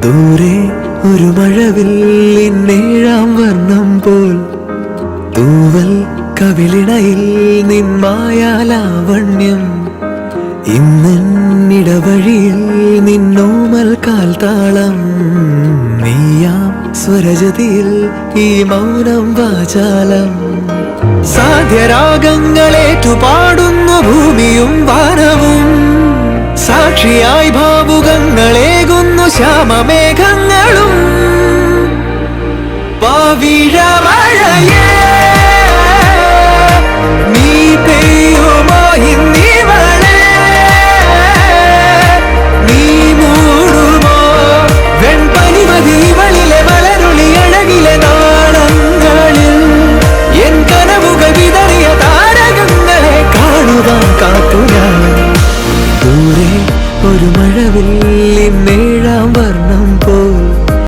ദൂരെ ഒരു മഴവില്ലിന്നേഴാം വർണ്ണം പോൽ തൂവൽ കവിളിണയിൽ നിന്മായാലാവണ്യം. ഇന്നിടവഴിയിൽ നിന്നോമൽ കാൽത്താളം. നീയാം സ്വരജതിയിൽ ഈ മൗനം വാചാലം. സാധ്യരാഗങ്ങളേറ്റുപാടുന്നു ഭൂമിയും വാനവും. സാക്ഷിയായി ഭാവുകങ്ങളേകുന്നു ശ്യാമമേ